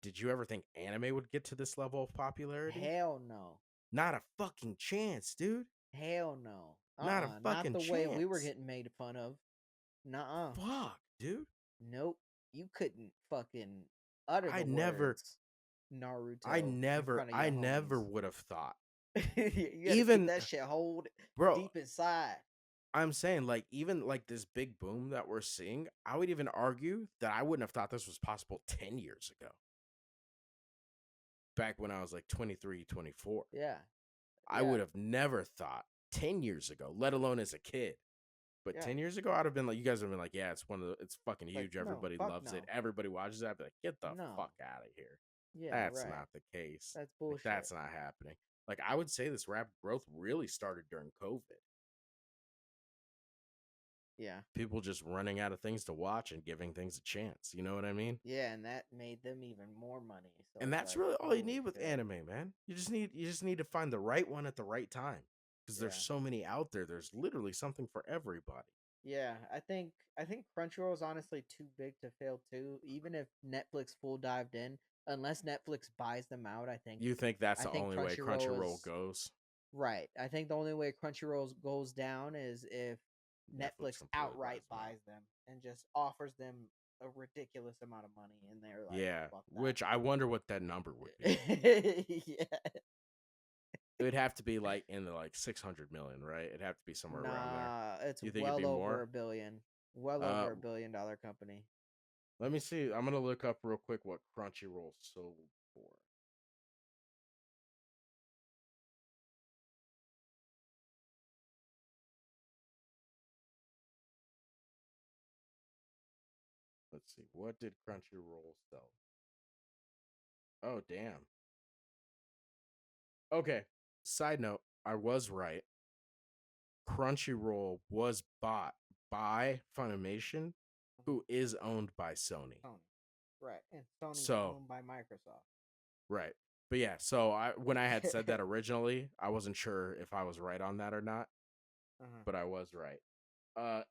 did you ever think anime would get to this level of popularity? Hell no. Not a fucking chance, dude. Hell no. Not a Not fucking the way we were chance. getting made fun of. Nuh-uh. Fuck, dude. Nope. You couldn't fucking utter I the never, words Naruto in front of I your never homies. would have thought. You gotta keep Even, that shit hold bro, deep inside. I'm saying like even like this big boom that we're seeing, I would even argue that I wouldn't have thought this was possible 10 years ago. Back when I was like 23, 24. Yeah. I Yeah. would have never thought 10 years ago, let alone as a kid. But Yeah. 10 years ago, I'd have been like, you guys would have been like, yeah, it's fucking Like, huge. no, Everybody fuck loves it. no. Everybody watches that. I'd be like, get the No. fuck out of here. Yeah, That's right. not the case. That's Like, bullshit. that's not happening. Like, I would say this rapid growth really started during COVID. Yeah. People just running out of things to watch and giving things a chance. You know what I mean? Yeah, and that made them even more money. So And it's that's like, really all you holy need with shit. anime, man. You just need to find the right one at the right time. Because there's Yeah. so many out there. There's literally something for everybody. Yeah, I think Crunchyroll is honestly too big to fail too. Even if Netflix full dived in, unless Netflix buys them out, You think that's I the think only way Crunchyroll Crunchyroll is goes? right. I think the only way Crunchyroll goes down is if Netflix Netflix completely outright buys them out. buys them and just offers them a ridiculous amount of money, and they're like, Yeah, "Fuck which I wonder what that number would be. that." Yeah. It would have to be like in the like 600 million, right? It'd have to be somewhere around there. Nah, it's You think it'd well be over more? a billion. Well Uh, over $1 billion company. let me see. I'm gonna look up real quick what Crunchyroll sold for. Let's see. What did Crunchyroll sell? Oh, damn. Okay. Side note, I was right. Crunchyroll was bought by Funimation, who is owned by Sony. Sony. Right. And Sony's So, owned by Microsoft. right. But yeah, so I when I had said that originally, I wasn't sure if I was right on that or not, Uh-huh. but I was right. Uh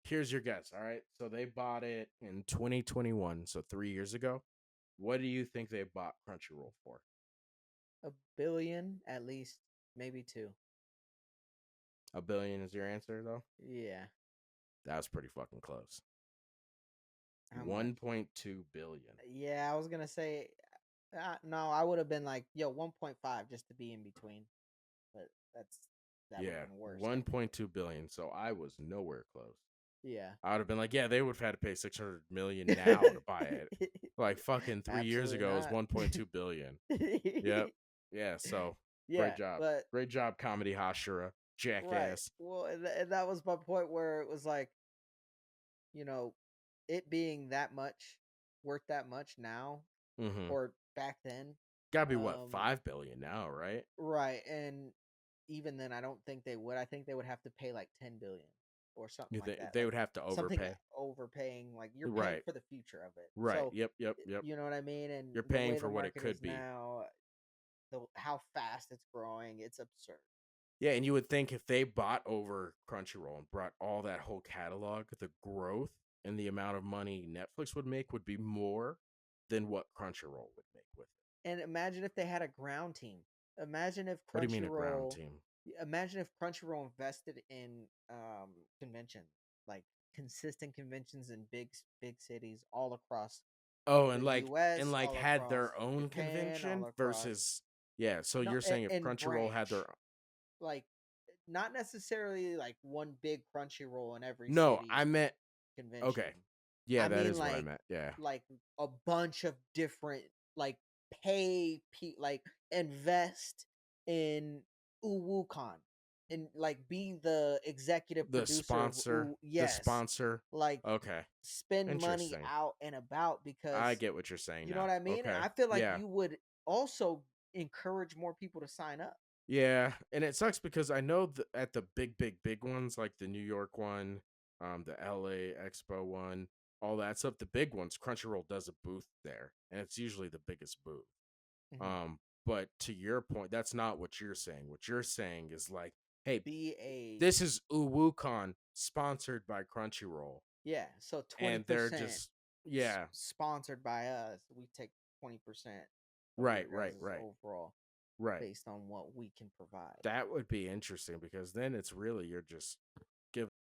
Here's your guess, all right? So they bought it in 2021, so 3 years ago. What do you think they bought Crunchyroll for? A billion at least, maybe two. A billion is your answer though? Yeah. That was pretty fucking close. How much? 1.2 billion. Yeah, I was gonna say no. I would have been like, yo, 1.5 just to be in between, but that would have Yeah, been worse technically. 1.2 billion. So I was nowhere close. Yeah. I would have been like, yeah, they would have had to pay 600 million now to buy it. Like fucking 3 years Absolutely ago it was not. 1.2 billion. Yep. Yeah, so Yeah, great job. but Great job, Comedy Hashira. right. Jackass. Well, and that was my point where it was like, you know, it being that much worth that much now Mm-hmm. or back then. Gotta be what, Um, 5 billion now, right? right, and even then, I don't think they would. I think they would have to pay like 10 billion or something You like think that, they like would have to something overpay? overpaying. Like you're paying Right. for the future of it. Right. So, Yep, yep, yep. you know what I mean. And You're the paying way for the what it market could is be. now, how fast it's growing, it's absurd. Yeah, and you would think if they bought over Crunchyroll and brought all that whole catalog, the growth and the amount of money Netflix would make would be more than what Crunchyroll would make with it. And imagine if they had a ground team. Imagine if What do you mean a ground Crunchyroll. team? Imagine if Crunchyroll invested in conventions, like consistent conventions in big cities all across Oh, the and U.S., like all had across their own Japan, all convention across versus yeah. So no you're saying if and Crunchyroll had their branch, like not necessarily like one big Crunchyroll in every no, city I meant convention. okay. Yeah, I that mean is what I meant. Yeah. like a bunch of different like like invest in UwuCon and like be the executive The producer of sponsor, the yes, sponsor. like Okay. spend money Interesting. out and about I because get what you're saying you know now. what I mean, and Okay. I feel like Yeah. you would also encourage more people to sign up. Yeah, and it sucks because I know at the big ones like the New York one, the LA Expo one, all that stuff, the big ones, Crunchyroll does a booth there, and it's usually the biggest booth. Mhm. Um, but to your point, that's not what you're saying. What you're saying is like, hey, Be a this is UwuCon sponsored by Crunchyroll, yeah, so and they're 20% just yeah, sponsored by us. We take 20% of your Right, right, guys' right, overall right. based on what we can provide. That would be interesting because then it's really you're just giving